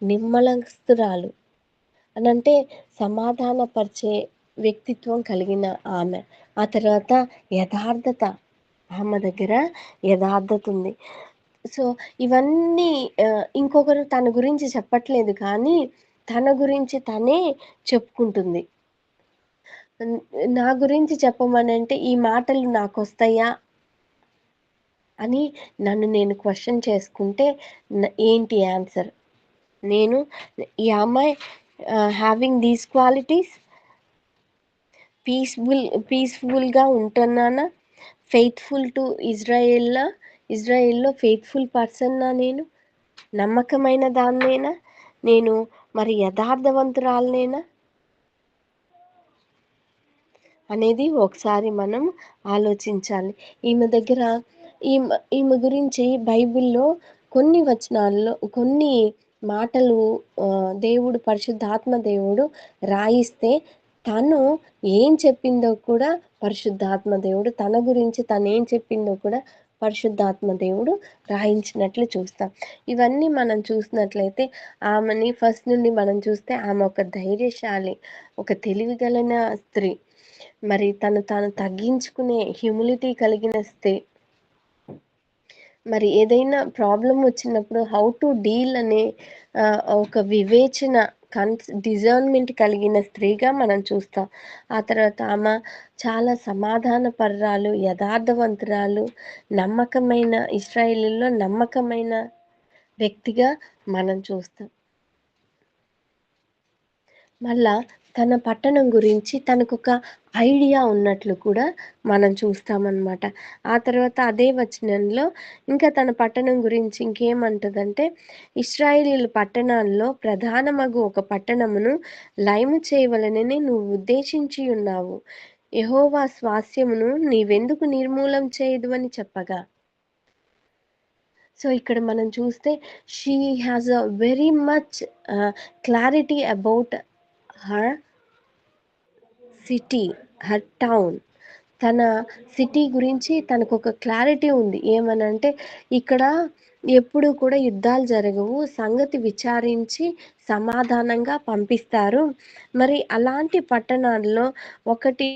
నిమ్మళస్తురాలు అనంటే సమాధానపరిచే వ్యక్తిత్వం కలిగిన ఆమె. ఆ తర్వాత యథార్థత, ఆమె దగ్గర యథార్థత ఉంది. సో ఇవన్నీ ఇంకొకరు తన గురించి చెప్పట్లేదు, కానీ తన గురించి తనే చెప్పుకుంటుంది. నా గురించి చెప్పమనంటే ఈ మాటలు నాకొస్తాయా అని నన్ను నేను క్వశ్చన్ చేసుకుంటే ఏంటి ఆన్సర్? నేను am I having these qualities? పీస్‌ఫుల్‌గా ఉంటున్నానా? ఫెయిత్‌ఫుల్ టు ఇజ్రాయెల్‌లో ఫెయిత్‌ఫుల్ పర్సన్‌నా నేను? నమ్మకమైన దాన్నేనా? నేను మరి యథార్థవంతురాలినేనా? అనేది ఒకసారి మనం ఆలోచించాలి. ఈమె గురించి బైబిల్‌లో కొన్ని వచనాల్లో కొన్ని మాటలు దేవుడు, పరిశుద్ధాత్మ దేవుడు రాయిస్తే, తను ఏం చెప్పిందో కూడా పరిశుద్ధాత్మ దేవుడు, తన గురించి తనేం చెప్పిందో కూడా పరిశుద్ధాత్మ దేవుడు రాయించినట్లు చూస్తాం. ఇవన్నీ మనం చూసినట్లయితే ఆమెని ఫస్ట్ నుండి మనం చూస్తే ఆమె ఒక ధైర్యశాలి, ఒక తెలివిగలన స్త్రీ. మరి తాను తగ్గించుకునే హ్యూమిలిటీ కలిగిన స్త్రీ. మరి ఏదైనా ప్రాబ్లమ్ వచ్చినప్పుడు హౌ టు డీల్ అనే ఒక వివేచన, డిజర్న్మెంట్ కలిగిన స్త్రీగా మనం చూస్తాం. ఆ తర్వాత ఆమె చాలా సమాధానపరురాలు, యథార్థవంతురాలు, నమ్మకమైన, ఇశ్రాయేలులో నమ్మకమైన వ్యక్తిగా మనం చూస్తాం. మళ్ళా తన పట్టణం గురించి తనకొక ఐడియా ఉన్నట్లు కూడా మనం చూస్తామన్నమాట. ఆ తర్వాత అదే వచనంలో ఇంకా తన పట్టణం గురించి ఇంకేమంటదంటే, ఇశ్రాయేలీయుల పట్టణాల్లో ప్రధానమగు ఒక పట్టణమును లయము చేయవలెనని నువ్వు ఉద్దేశించి ఉన్నావు. యెహోవా స్వాస్యమును నీవెందుకు నిర్మూలం చేయదువని చెప్పగా. సో ఇక్కడ మనం చూస్తే she has a very much clarity about her city, her town. తన సిటీ గురించి తనకొక క్లారిటీ ఉంది. ఏమనంటే, ఇక్కడ ఎప్పుడు కూడా యుద్ధాలు జరగవు, సంగతి విచారించి సమాధానంగా పంపిస్తారు. మరి అలాంటి పట్టణాల్లో ఒకటి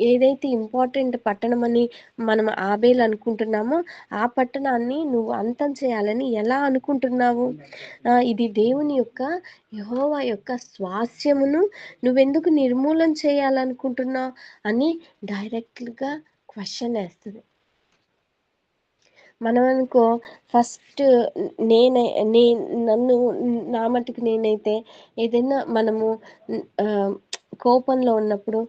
ఏదైతే ఇంపార్టెంట్ పట్టణమని మనం ఆబేల్ అనుకుంటున్నామో, ఆ పట్టణాన్ని నువ్వు అంతం చేయాలని ఎలా అనుకుంటున్నావు? ఇది దేవుని యొక్క, యెహోవా యొక్క స్వాస్యమును నువ్వెందుకు నిర్మూలన చేయాలనుకుంటున్నావు అని డైరెక్ట్‌గా క్వెషన్ ఏస్తది. మనం అనుకో ఫస్ట్ నేనే నే నన్ను నా మట్టుకు నేనైతే ఏదైనా మనము కోపంలో ఉన్నప్పుడు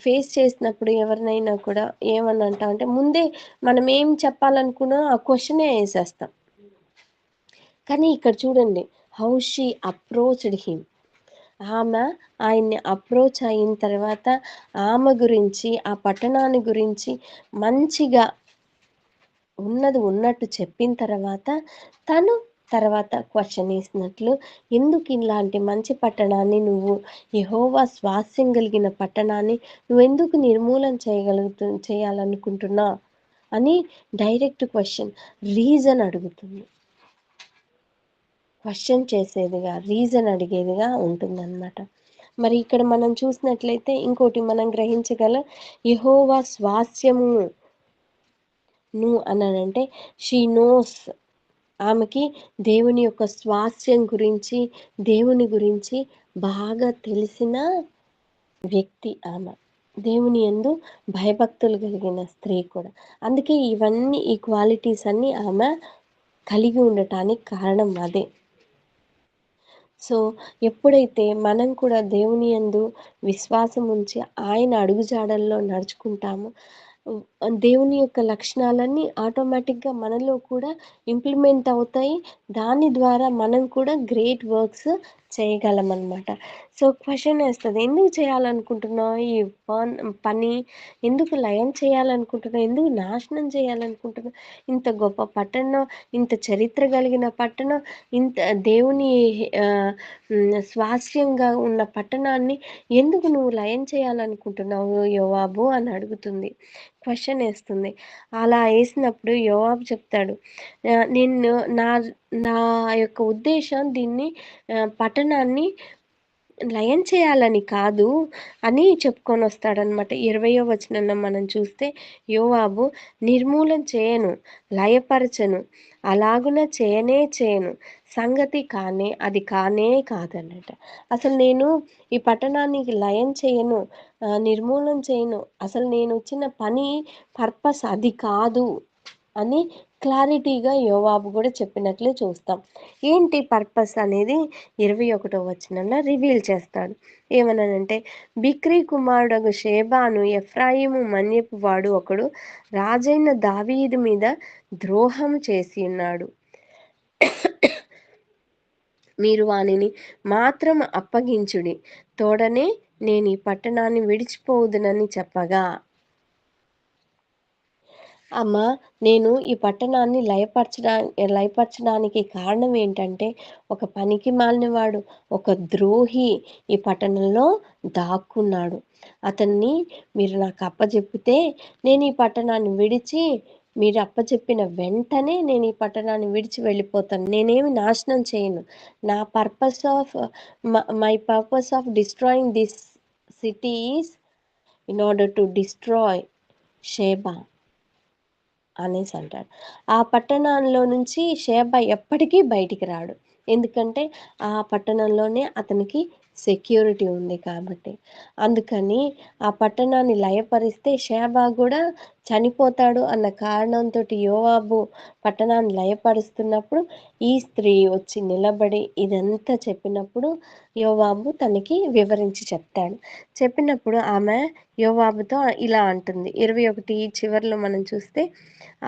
ఫేస్ చేసినప్పుడు ఎవరినైనా కూడా ఏమని అంటామంటే, ముందే మనం ఏం చెప్పాలనుకున్నా ఆ క్వెషనే ఏసేస్తాం. కానీ ఇక్కడ చూడండి, హౌ షీ అప్రోచ్డ్ హిమ్. ఆమె ఆయన్ని అప్రోచ్ అయిన తర్వాత ఆమె గురించి, ఆ పట్టణాన్ని గురించి మంచిగా ఉన్నది ఉన్నట్టు చెప్పిన తర్వాత తను తర్వాత క్వెషన్ వేసినట్లు, ఎందుకు ఇలాంటి మంచి పట్టణాన్ని నువ్వు, యెహోవా స్వాస్యం కలిగిన పట్టణాన్ని నువ్వెందుకు నిర్మూలన చేయాలనుకుంటున్నావు అని డైరెక్ట్ క్వెషన్, రీజన్ అడుగుతుంది. క్వెషన్ చేసేదిగా, రీజన్ అడిగేదిగా ఉంటుందన్నమాట. మరి ఇక్కడ మనం చూసినట్లయితే ఇంకోటి మనం గ్రహించగల, యెహోవా స్వాస్యము అనంటే షీ నోస్. ఆమెకి దేవుని యొక్క స్వాస్యం గురించి, దేవుని గురించి బాగా తెలిసిన వ్యక్తి ఆమె. దేవుని యందు భయభక్తులు కలిగిన స్త్రీ కూడా. అందుకే ఇవన్నీ, ఈ క్వాలిటీస్ అన్నీ ఆమె కలిగి ఉండటానికి కారణం అదే. సో, ఎప్పుడైతే మనం కూడా దేవుని యందు విశ్వాసం ఉంచి ఆయన అడుగుజాడల్లో నడుచుకుంటామో, దేవుని యొక్క లక్షణాలన్నీ ఆటోమేటిక్‌గా మనలో కూడా ఇంప్లిమెంట్ అవుతాయి. దాని ద్వారా మనం కూడా గ్రేట్ వర్క్స్ చేయగలమనమాట. సో, క్వెషనేస్తది. ఎందుకు చేయాలనుకుంటున్నావు ఈ పన్ పని? ఎందుకు లయం చేయాలనుకుంటున్నావు? ఎందుకు నాశనం చేయాలనుకుంటున్నావు? ఇంత గొప్ప పట్టణం, ఇంత చరిత్ర కలిగిన పట్టణం, ఇంత దేవుని స్వాస్యంగా ఉన్న పట్టణాన్ని ఎందుకు నువ్వు లయం చేయాలనుకుంటున్నావు యోవాబు అని అడుగుతుంది. క్వెషనేస్తుంది. అలా ఏసినప్పుడు యోవాబు చెప్తాడు, నేను నా నా యొక్క ఉద్దేశం దీన్ని పట్టణాన్ని లయం చేయాలని కాదు అని చెప్పుకొనొస్తాడనమాట. 20వ వచనంలో మనం చూస్తే యోవాబు నిర్మూలం చేయను, లయపరచను, అలాగున చేయనే చేయను. సంగతి కానే అది కానే కాదనట. అసలు నేను ఈ పట్టణానికి లయం చేయను, నిర్మూలన చేయను. అసలు నేనొచ్చిన పని పర్పస్ అది కాదు అని క్లారిటీగా యోవాబు గూడా చెప్పినట్లు చూస్తాం. ఏంటి పర్పస్ అనేది 21వ వచనంలో రివీల్ చేస్తాడు. ఏమననంటే, బిక్రీ కుమారుడగు షేబాను ఎఫ్రాయిము మన్యపు వాడు ఒకడు రాజైన దావీదు మీద ద్రోహం చేసి ఉన్నాడు. మీరు వానిని మాత్రం అప్పగించుడి, తోడనే నేను ఈ పట్టణాన్ని విడిచిపోవుదునని చెప్పగా, అమ్మ, నేను ఈ పట్టణాన్ని లయపరచడానికి కారణం ఏంటంటే, ఒక పనికిమాలినవాడు, ఒక ద్రోహి ఈ పట్టణంలో దాక్కున్నాడు. అతన్ని మీరు నాకు అప్పజెప్పితే నేను ఈ పట్టణాన్ని విడిచి, మీరు అప్పచెప్పిన వెంటనే నేను ఈ పట్టణాన్ని విడిచి వెళ్ళిపోతాను. నేనేమి నాశనం చేయను. నా purpose of my purpose of destroying this city is in order to destroy Sheba అనేసి అంటాడు. ఆ పట్టణంలో నుంచి షేబా ఎప్పటికీ బయటికి రాడు. ఎందుకంటే ఆ పట్టణంలోనే అతనికి సెక్యూరిటీ ఉంది కాబట్టి. అందుకని ఆ పట్టణాన్ని లయపరిస్తే షేబా గూడా చనిపోతాడు అన్న కారణంతోటి యోవాబు పట్టణాన్ని లయపరుస్తున్నప్పుడు ఈ స్త్రీ వచ్చి నిలబడి ఇదంతా చెప్పినప్పుడు యోవాబు తనకి వివరించి చెప్తాడు. చెప్పినప్పుడు ఆమె యోవాబుతో ఇలా అంటుంది. 21 చివర్లో మనం చూస్తే,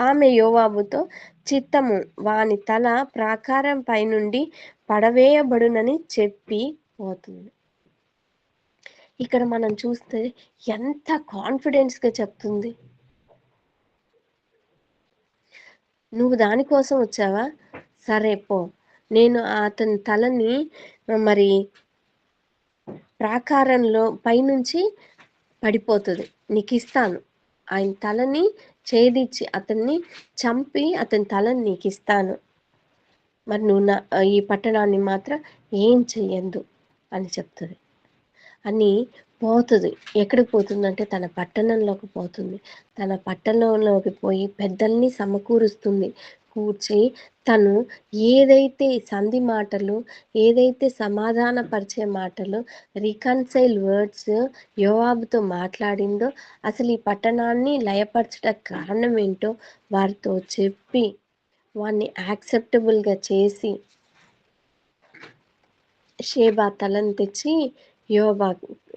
ఆమె యోవాబుతో, చిత్తము, వాని తల ప్రాకారం పైనుండి పడవేయబడునని చెప్పి పోతుంది. ఇక్కడ మనం చూస్తే ఎంత కాన్ఫిడెన్స్‌గా చెప్తుంది. నువ్వు దానికోసం వచ్చావా? సరే పో. నేను అతని తలని మరి ప్రాకారంలో పైనుంచి పడిపోతది. నీకిస్తాను. ఆయన తలని ఛేదించి అతన్ని చంపి అతని తలని నీకిస్తాను. మరి నువ్వు ఈ పట్టణాన్ని మాత్రం ఏం చెయ్యొద్దు అని చెప్తది. అని పోతది. ఎక్కడికి పోతుందంటే తన పట్టణంలోకి పోతుంది. తన పట్టణంలోకి పోయి పెద్దల్ని సమకూరుస్తుంది. కూర్చి తను ఏదైతే సంధి మాటలు, ఏదైతే సమాధానపరిచే మాటలు, రికన్సైల్ వర్డ్స్ యోవాబుతో మాట్లాడిందో, అసలు ఈ పట్టణాన్ని లయపరచడానికి కారణం ఏంటో వారితో చెప్పి, వాన్ని యాక్సెప్టబుల్‌గా చేసి, షేబా తలను తెచ్చి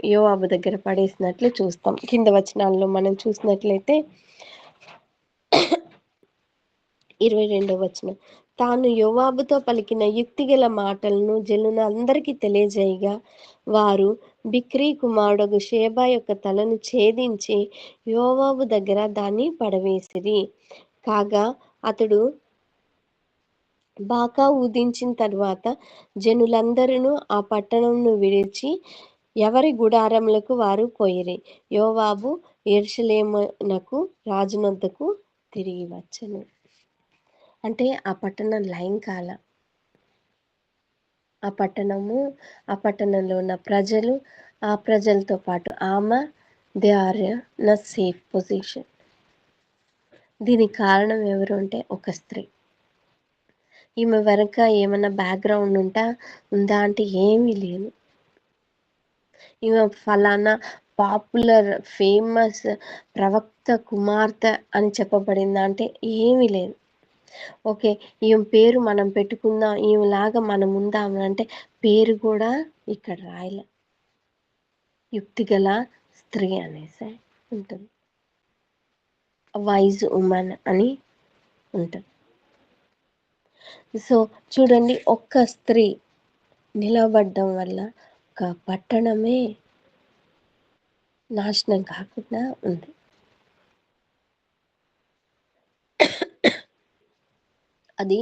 యోవాబు దగ్గర పడేసినట్లు చూస్తాం. కింద వచనాల్లో మనం చూసినట్లయితే 22వ వచనం, తాను యోవాబుతో పలికిన యుక్తిగల మాటలను జనులందరికీ తెలియజేయగా, వారు బిక్రీ కుమారుడగు షేబా యొక్క తలను ఛేదించి యోవాబు దగ్గర దాన్ని పడవేసిరి. కాగా అతడు బాకా ఊదించిన తరువాత జనులందరూ ఆ పట్టణంను విడిచి ఎవరి గుడారములకు వారు పోయిరి. యోవాబు యెరూషలేమునకు రాజునొద్దకు తిరిగి వచ్చెను. అంటే ఆ పట్టణం లయం కాల. ఆ పట్టణంలో ఉన్న ప్రజలు, ఆ ప్రజలతో పాటు ఆమె, they are in a safe position. దీనికి కారణం ఎవరు అంటే ఒక స్త్రీ. ఈమె వెనక ఏమన్నా బ్యాక్‌గ్రౌండ్ ఉందా అంటే ఏమీ లేదు. ఈమె ఫలానా పాపులర్, ఫేమస్ ప్రవక్త కుమార్తె అని చెప్పబడిందా అంటే ఏమీ లేదు. ఓకే, ఈమె పేరు మనం పెట్టుకుందాం, ఈమెలాగా మనం ఉందాం అంటే పేరు కూడా ఇక్కడ రాయలే, యుక్తిగల స్త్రీ అనేసి ఉంటుంది, వైజ్ ఉమెన్ అని ఉంటుంది. సో చూడండి, ఒక్క స్త్రీ నిలబడడం వల్ల ఒక పట్టణమే నాశనం కాకుండా ఉంది. అది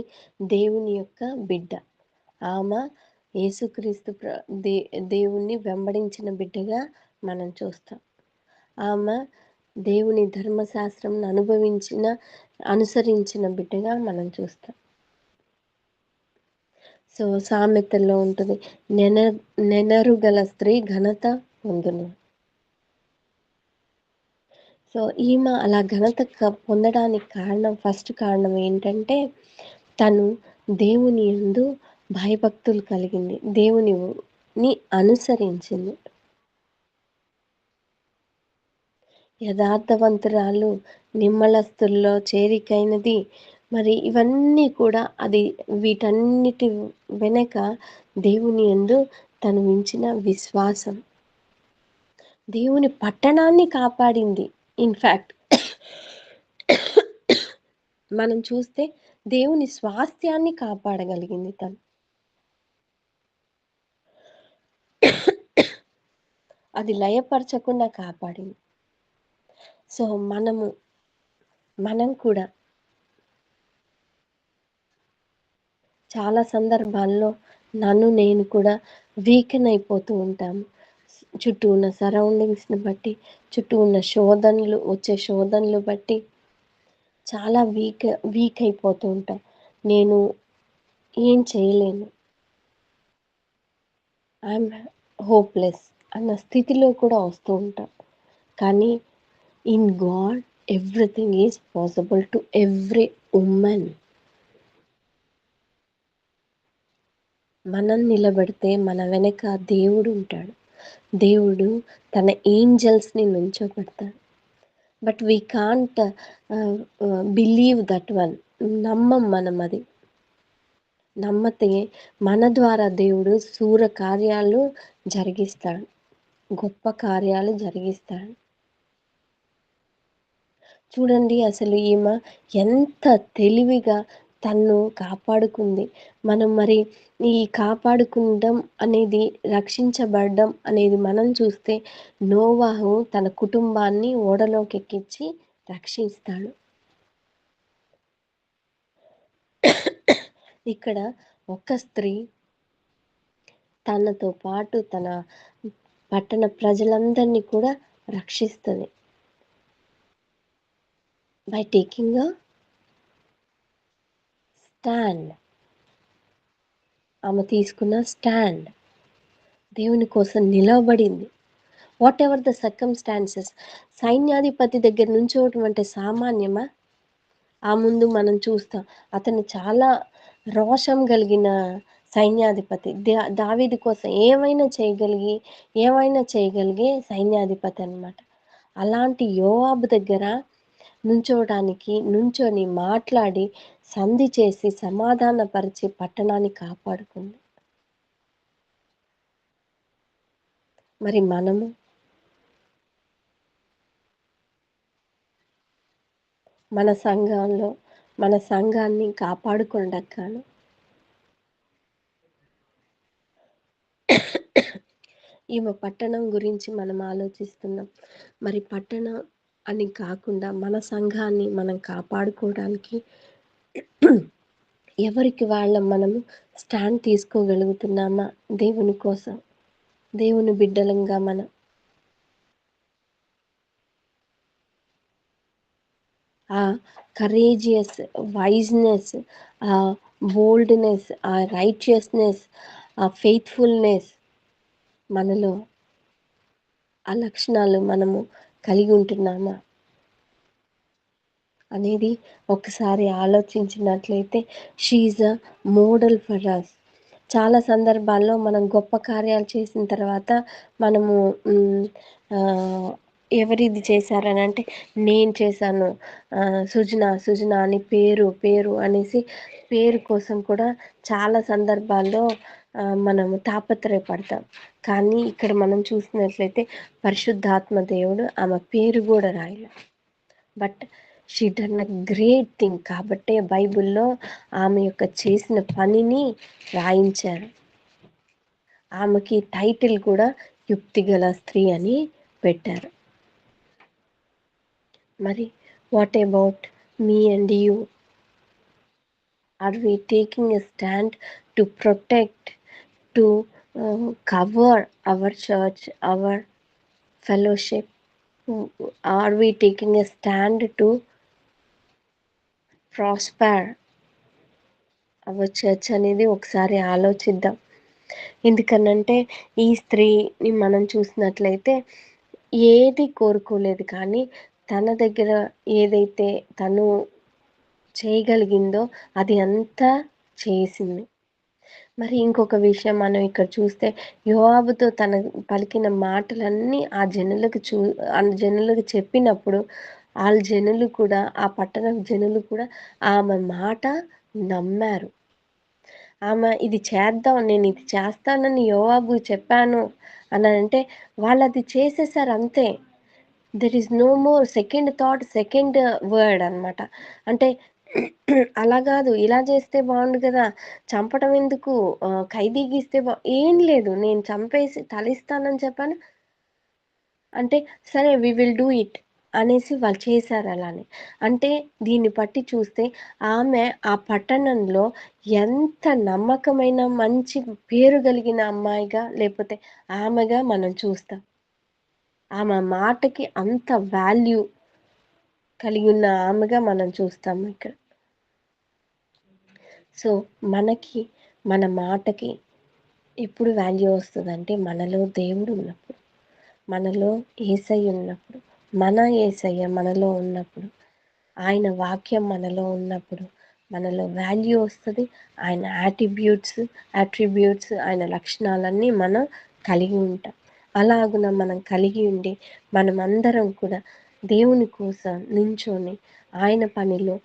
దేవుని యొక్క బిడ్డ. ఆమె యేసుక్రీస్తు దేవుణ్ణి వెంబడించిన బిడ్డగా మనం చూస్తాం. ఆమె దేవుని ధర్మశాస్త్రం అనుసరించిన బిడ్డగా మనం చూస్తాం. సో సామెతల్లో ఉంటుంది, నెనరు గల స్త్రీ ఘనత పొందును. సో ఈమె అలా ఘనత పొందడానికి ఫస్ట్ కారణం ఏంటంటే, తను దేవుని యందు భయభక్తులు కలిగింది, దేవుని అనుసరించింది. యథార్థవంతురాలు, నిమ్మలస్తుల్లో చేరికైనది. మరి ఇవన్నీ కూడా వీటన్నిటి వెనక దేవుని యందు తను ఉంచిన విశ్వాసం దేవుని పట్టణాన్ని కాపాడింది. ఇన్ఫ్యాక్ట్ మనం చూస్తే దేవుని స్వాస్థ్యాన్ని కాపాడగలిగింది తను. అది లయపరచకుండా కాపాడింది. సో మనం కూడా చాలా సందర్భాల్లో నేను కూడా వీకెన్ అయిపోతూ ఉంటాము. చుట్టూ ఉన్న సరౌండింగ్స్ని బట్టి, చుట్టూ ఉన్న వచ్చే శోధనలు బట్టి చాలా వీక్ అయిపోతూ ఉంటాం. నేను ఏం చేయలేను, ఐఎమ్ హోప్లెస్ అన్న స్థితిలో కూడా వస్తూ ఉంటాం. కానీ in God everything is possible to every woman. మనం నిలబడితే మన వెనక దేవుడు ఉంటాడు. దేవుడు తన ఏంజల్స్ని నుంచోబెడతాడు. But we can't believe that one. మనం అది నమ్మతే మన ద్వారా దేవుడు శూర కార్యాలు జరిగిస్తాడు, గొప్ప కార్యాలు జరిగిస్తాడు. చూడండి, అసలు ఈమె ఎంత తెలివిగా తన్ను కాపాడుకుంది. మనం మరి ఈ కాపాడుకుండం అనేది, రక్షించబడడం అనేది మనం చూస్తే, నోవాహు తన కుటుంబాన్ని ఓడలోకి ఎక్కించి రక్షిస్తాడు. ఇక్కడ ఒక స్త్రీ తనతో పాటు తన పట్టణ ప్రజలందరినీ కూడా రక్షిస్తుంది. By taking a stand. ఆమె తీసుకున్న స్టాండ్, దేవుని కోసం నిలబడింది. What ever the circumstances. సైన్యాధిపతి దగ్గర నుంచోవటం అంటే సామాన్యమా? ఆ ముందు మనం చూస్తాం, అతను చాలా రోషం కలిగిన సైన్యాధిపతి. దావీదు కోసం ఏమైనా చేయగలిగే సైన్యాధిపతి అన్నమాట. అలాంటి యోవాబు దగ్గర నుంచొని మాట్లాడి సంధి చేసి సమాధానపరిచి పట్టణాన్ని కాపాడుకుంది. మరి మన సంఘాన్ని కాపాడుకోవడానికి గాను ఈమె పట్టణం గురించి మనం ఆలోచిస్తున్నాం. మరి పట్టణం అని కాకుండా మన సంఘాన్ని మనం కాపాడుకోవడానికి ఎవరికి మనము స్టాండ్ తీసుకోగలుగుతున్నామా? దేవుని కోసం, దేవుని బిడ్డలంగా మనం ఆ కరేజియస్, వైజ్నెస్, ఆ బోల్డ్నెస్, ఆ రైచియస్నెస్, ఆ ఫెయిత్ఫుల్నెస్, మనలో ఆ లక్షణాలు మనము కలిగి ఉంటున్నామా అనేది ఒకసారి ఆలోచించినట్లయితే, she is a model for us. చాలా సందర్భాల్లో మనం గొప్ప కార్యాలు చేసిన తర్వాత మనము ఎవరిది చేశారని అంటే, నేను చేశాను, సుజన అని పేరు అనేసి పేరు కోసం కూడా చాలా సందర్భాల్లో మనము తాపత్రయపడతాం. కానీ ఇక్కడ మనం చూసినట్లయితే పరిశుద్ధాత్మ దేవుడు ఆమె పేరు కూడా రాయలే. But she done a great thing. కాబట్టే బైబిల్లో ఆమె యొక్క చేసిన పనిని రాయించారు. ఆమెకి టైటిల్ కూడా యుక్తిగల స్త్రీ అని పెట్టారు. మరి what about me and you? Are we taking a stand to protect, to cover our church, our fellowship? Are we taking a stand to prosper our church అనేది ఒకసారి ఆలోచిద్దాం. ఎందుకనంటే ఈ స్త్రీని మనం చూసినట్లయితే ఏది కోరుకోలేదు, కానీ తన దగ్గర ఏదైతే తను చేయగలిగిందో అది అంతా చేసింది. మరి ఇంకొక విషయం మనం ఇక్కడ చూస్తే యోవాబుతో తన పలికిన మాటలన్నీ ఆ జనులకు చెప్పినప్పుడు ఆ జనులు కూడా, ఆ పట్టణ జనులు కూడా ఆమె మాట నమ్మారు. ఆమె ఇది చేద్దాం, నేను ఇది చేస్తానని యోవాబు చెప్పాను అని అంటే వాళ్ళు అది చేసేసారు అంతే. There is no more second thought, second word అనమాట. అంటే అలా కాదు, ఇలా చేస్తే బాగుండు కదా, చంపడం ఎందుకు, ఖైదీకి ఇస్తే ఏం లేదు, నేను చంపేసి తలిస్తానని చెప్పాను అంటే సరే వి విల్ డూ ఇట్ అనేసి వాళ్ళు చేశారు అలానే. అంటే దీన్ని బట్టి చూస్తే ఆమె ఆ పట్టణంలో ఎంత నమ్మకమైన మంచి పేరు కలిగిన అమ్మాయిగా, లేకపోతే ఆమెగా మనం చూస్తాం. ఆమె మాటకి అంత వాల్యూ కలిగి ఉన్న ఆమెగా మనం చూస్తాము ఇక్కడ. సో మనకి మన మాటకి ఎప్పుడు వాల్యూ వస్తుందంటే మనలో దేవుడు ఉన్నప్పుడు, మనలో యేసయ్య ఉన్నప్పుడు, మన యేసయ్య మనలో ఉన్నప్పుడు, ఆయన వాక్యం మనలో ఉన్నప్పుడు మనలో వాల్యూ వస్తుంది. ఆయన అట్రిబ్యూట్స్ ఆయన లక్షణాలన్నీ మనం కలిగి ఉంటాం. అలాగున మనం కలిగి ఉండి మనమందరం కూడా దేవుని కోసం నించొని ఆయన పనిలో,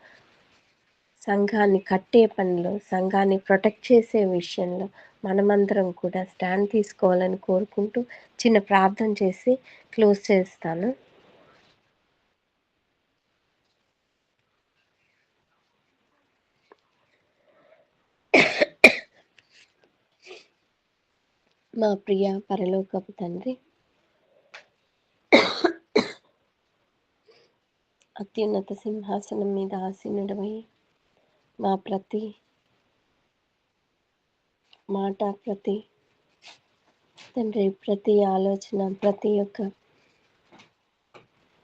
సంఘాన్ని కట్టే పనిలో, సంఘాన్ని ప్రొటెక్ట్ చేసే విషయంలో మనమందరం కూడా స్టాండ్ తీసుకోవాలని కోరుకుంటూ చిన్న ప్రార్థన చేసి క్లోజ్ చేస్తాను. మా ప్రియ పరలోకపు తండ్రి, అత్యున్నత సింహాసనం మీద ఆసీనుడవై మా ప్రతి మాట, ప్రతి తండ్రి, ప్రతి ఆలోచన, ప్రతి ఒక్క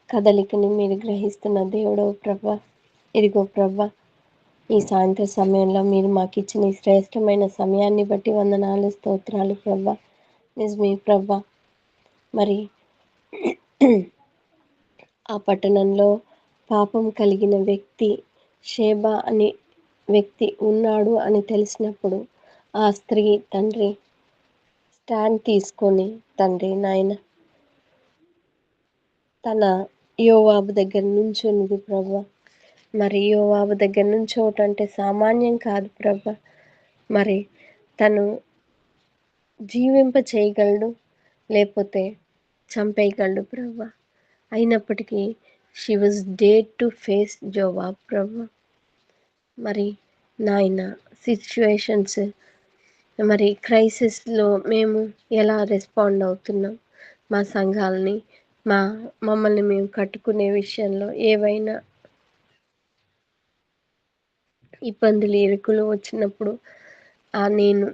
కదలికని మీరు గ్రహిస్తున్న దేవుడవు ప్రభా. ఇదిగో ప్రభా, ఈ సాయంత్రం సమయంలో మీరు మాకు ఇచ్చిన ఈ శ్రేష్టమైన సమయాన్ని బట్టి వందనాలు, స్తోత్రాలు ప్రభా. నిజమే ప్రభా. మరి ఆ పట్టణంలో పాపం కలిగిన వ్యక్తి, షేబా అనే వ్యక్తి ఉన్నాడు అని తెలిసినప్పుడు ఆ స్త్రీ తండ్రి స్టాండ్ తీసుకొని తండ్రి నాయన తన యోవాబు దగ్గర నుంచున్నది ప్రభా. మరి యోవాబు దగ్గర నుంచోటంటే సామాన్యం కాదు ప్రభా. మరి తను జీవింప చేయగలడు, లేకపోతే చంపేయగలడు ప్రభా. అయినప్పటికీ she was dare to face Joab ప్రభా. మరి నాయన సిచ్యువేషన్స్, మరి క్రైసిస్లో మేము ఎలా రెస్పాండ్ అవుతున్నాం, మా సంఘాలని, మమ్మల్ని మేము కట్టుకునే విషయంలో ఏవైనా ఇబ్బందులు, ఇరుకులు వచ్చినప్పుడు నేను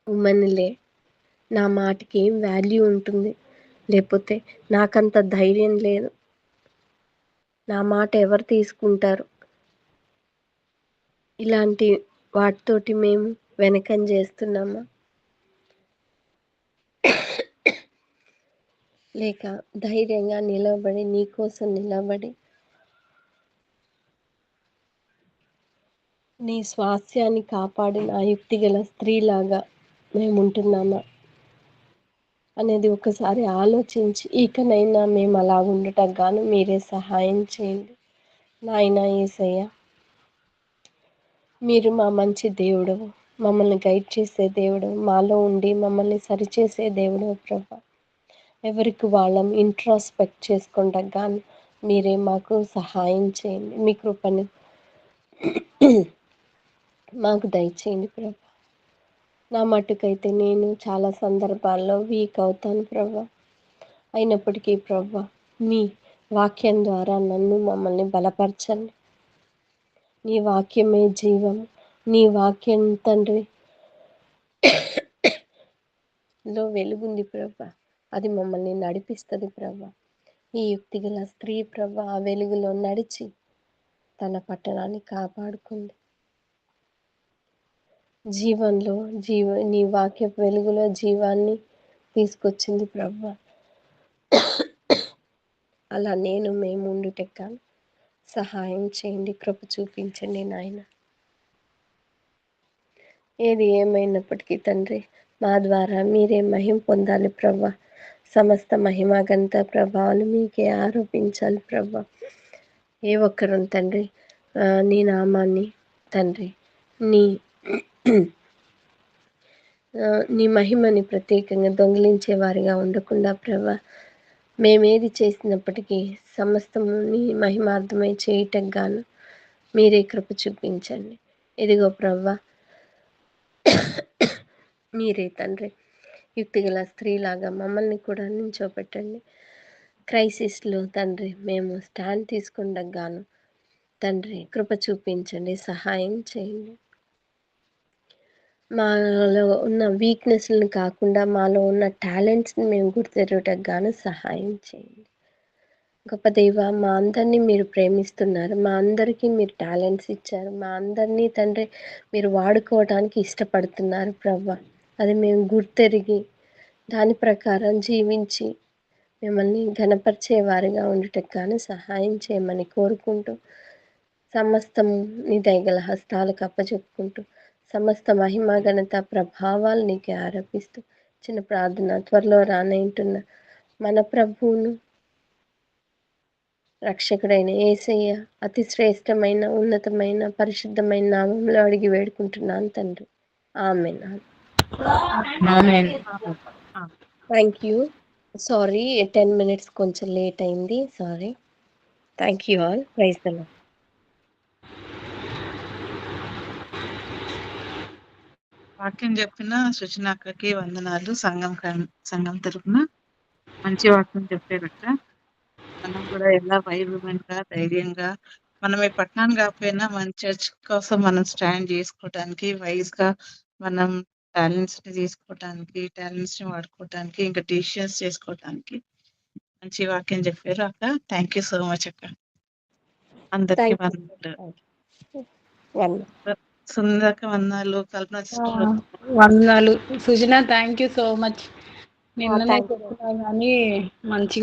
ఉమ్మనిలే, నా మాటకి ఏం వాల్యూ ఉంటుంది, లేకపోతే నాకంత ధైర్యం లేదు, నా మాట ఎవరు తీసుకుంటారు, ఇలాంటి వాటితోటి మేము వెనకం చేస్తున్నామా, లేక ధైర్యంగా నిలబడి నీకోసం నిలబడి నీ స్వాస్థ్యాన్ని కాపాడిన ఆ యుక్తిగల స్త్రీలాగా మేము ఉంటున్నామా అనేది ఒకసారి ఆలోచించి ఇకనైనా మేము అలా ఉండటం గాను మీరే సహాయం చేయండి. నాయనా యేసయ్య, మీరు మా మంచి దేవుడు, మమ్మల్ని గైడ్ చేసే దేవుడు, మాలో ఉండి మమ్మల్ని సరిచేసే దేవుడు ప్రభా. ఎవరికి వాళ్ళం ఇంట్రాస్పెక్ట్ చేసుకుంటాం కానీ మీరే మాకు సహాయం చేయండి. మీ కృపను మాకు దయచేయండి ప్రభా. నా మట్టుకైతే నేను చాలా సందర్భాల్లో వీక్ అవుతాను ప్రభా. అయినప్పటికీ ప్రభా, మీ వాక్యం ద్వారా నన్ను మమ్మల్ని బలపరచండి. నీ వాక్యమే జీవం. నీ వాక్యం తండ్రి లో వెలుగుంది ప్రభా. అది మమ్మల్ని నడిపిస్తుంది ప్రభా. ఈ యుక్తిగల స్త్రీ ప్రభా ఆ వెలుగులో నడిచి తన పట్టణాన్ని కాపాడుకుంది. జీవంలో నీ వాక్య వెలుగులో జీవాన్ని తీసుకొచ్చింది ప్రభా. అలా మేము ఉండుటెక్కాను సహాయం చేయండి, కృప చూపించండి నాయన. ఏది ఏమైనప్పటికీ తండ్రి మా ద్వారా మీరే మహిమ పొందాలి ప్రభా. సమస్త మహిమ ఘనత ప్రభావాలు మీకే ఆరోపించాలి ప్రభా. ఏ ఒక్కరు తండ్రి నీ నామాన్ని తండ్రి నీ నీ మహిమని ప్రత్యేకంగా దొంగిలించే వారిగా ఉండకుండా ప్రభా, మేమేది చేసినప్పటికీ సమస్తము నీ మహిమార్థమై చేయటం గాను మీరే కృప చూపించండి. ఇదిగో ప్రభా, మీరే తండ్రి యుక్తిగల స్త్రీలాగా మమ్మల్ని కూడా నించోపెట్టండి. క్రైసిస్లో తండ్రి మేము స్టాండ్ తీసుకుంటాం గాను తండ్రి కృప చూపించండి, సహాయం చేయండి. మాలో ఉన్న వీక్నెస్లను కాకుండా మాలో ఉన్న టాలెంట్స్ని మేము గుర్తెరగటకు గాను సహాయం చేయండి. గొప్ప దేవ, మా అందరినీ మీరు ప్రేమిస్తున్నారు. మా అందరికీ మీరు టాలెంట్స్ ఇచ్చారు. మా అందరినీ తండ్రి మీరు వాడుకోవడానికి ఇష్టపడుతున్నారు ప్రభా. అది మేము గుర్తెరిగి దాని ప్రకారం జీవించి మిమ్మల్ని ఘనపరిచే వారిగా ఉండటకు గాను సహాయం చేయమని కోరుకుంటూ సమస్తము నీ దయగల హస్తాలకు అప్పచెప్పుకుంటూ సమస్త మహిమ ఘనత ప్రభావాలు నీకే ఆరోపిస్తూ చిన్న ప్రార్థన. త్వరలో రానంటున్న మన ప్రభువును రక్షకుడైన యేసయ్య అతి శ్రేష్టమైన ఉన్నతమైన పరిశుద్ధమైన నామంలో అడిగి వేడుకుంటున్నాను తండ్రి, ఆమేన్. Thank you. సారీ 10 minutes కొంచెం లేట్ అయింది, sorry. Thank you all. Praise the Lord. వాక్యం చెప్పిన సుచనాక్కకి వందనాలు. సంఘం తరపున మంచి వాక్యం చెప్పారక్క. మనం కూడా ఎలా వైబ్రెంట్గా ధైర్యంగా మనం ఈ పట్టణాన్ని కాకపోయినా మన చర్చ్ కోసం మనం స్టాండ్ చేసుకోవటానికి, వైజ్ గా మనం టాలెంట్స్ ని తీసుకోవటానికి, టాలెంట్స్ ని వాడుకోవటానికి, ఇంకా డిసిషన్స్ చేసుకోవటానికి మంచి వాక్యం చెప్పారు అక్క. థ్యాంక్ యూ సో మచ్ అక్క. అందరికి సుందరక వందనాలు. కల్పన వందనాలు సుజన, థ్యాంక్ యూ సో మచ్. నిన్ననే చెప్పినా కానీ మంచిగా